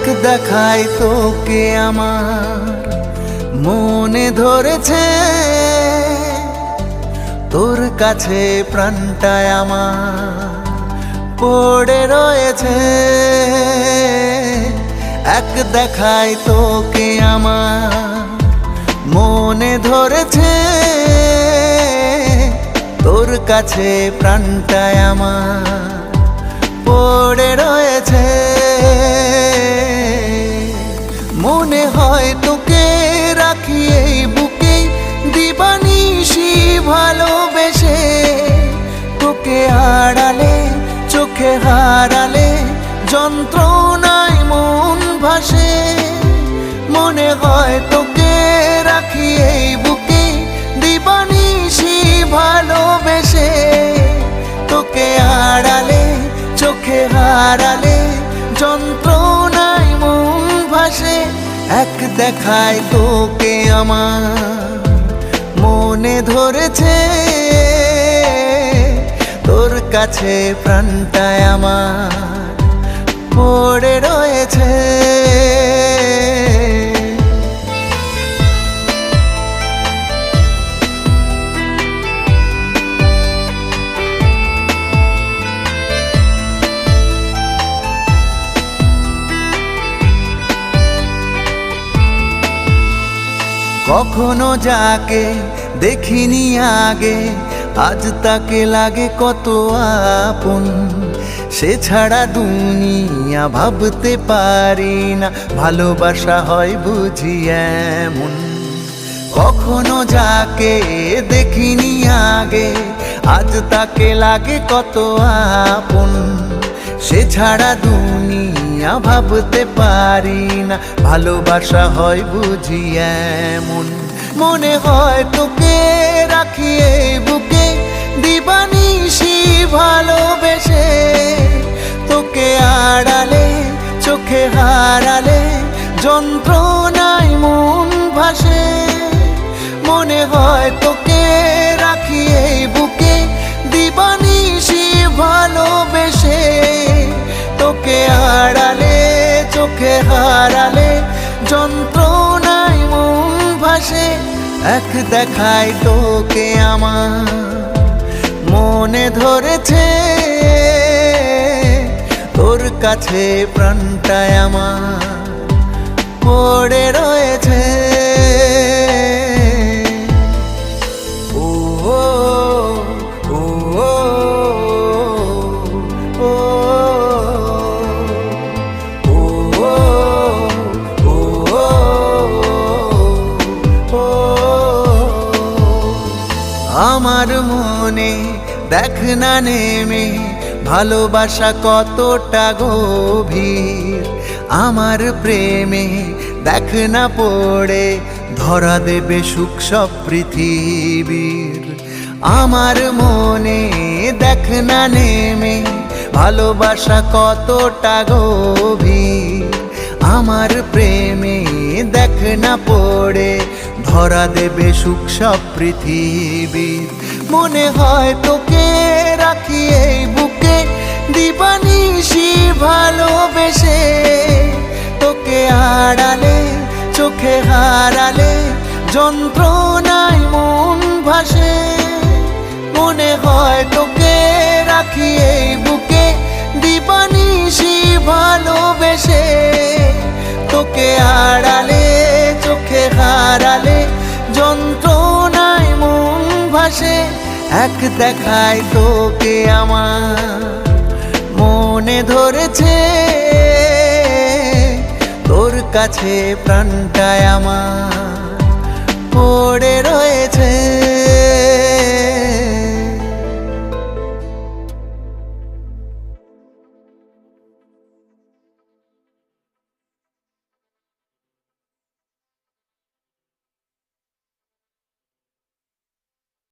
এক দেখায় তোকে আমার মনে ধরেছে, তোর কাছে প্রাণটায় আমার পড়ে রয়েছে। এক দেখায় তোকে আমার মনে ধরেছে, তোর কাছে প্রাণটায় আমার পড়ে রয়েছে। মনে হয় তোকে রাখি এই বুকে দিবানিশি ভালোবেসে, তোকে আড়ালে চোখে হারালে যন্ত্রণায় মন ভাসে। মনে হয় তোকে রাখি এই বুকে দিবানিশি ভালোবেসে, তোকে আড়ালে চোখে হারালে যন্ত্রণায় মন ভাসে। এক দেখায় তোকে আমার মনে ধরেছে, তোর কাছে প্রাণটায় আমার পড়ে রয়েছে। কখনো যাকে দেখিনি আগে, আজ তাকে লাগে কত আপন। সে ছাড়া দুনিয়া ভাবতে পারি না, ভালোবাসা হয় বুঝি এমন। কখনো যাকে দেখিনি আগে, আজ তাকে লাগে কত আপন। সে ছাড়া দুনিয়া ভাবতে পারি না, ভালোবাসা হয় বুঝি এমন। মনে হয় তোকে রাখি এই বুকে দিবানিশি ভালোবেসে, তোকে আড়ালে চোখে হারালে যন্ত্রণায় মন ভাসে। মনে হয় তোকে রাখি এই বুকে দিবানিশি ভালোবেসে, তোকে আড়ালে চোখে হারালে যন্ত্রণায় মন ভাসে। এক দেখায় তোকে আমার মনে ধরেছে, তোর কাছে প্রাণটায় আমার পড়ে রয়েছে। আমার মনে দেখ না নেমে ভালোবাসা কতটা গভীর। আমার প্রেমে দেখ না পড়ে ধরা দেবে সুখ সব পৃথিবীর। আমার মনে দেখ না নেমে ভালোবাসা কতটা গভীর। আমার প্রেমে দেখ না পড়ে ধরা দেবে সুখ সব পৃথিবীর। মনে হয় তোকে রাখি এই বুকে দিবানিশি ভালোবেসে, তোকে আড়ালে চোখে হারালে যন্ত্রণায় মন ভাসে। মনে হয় তোকে রাখি এই বুকে দিবানিশি ভালোবেসে, তোকে আড়ালে চোখে হারালে যন্ত্রণায় মন ভাসে। এক দেখায় তোকে আমার মনে ধরেছে, তোর কাছে প্রাণটায় আমার পড়ে রয়েছে।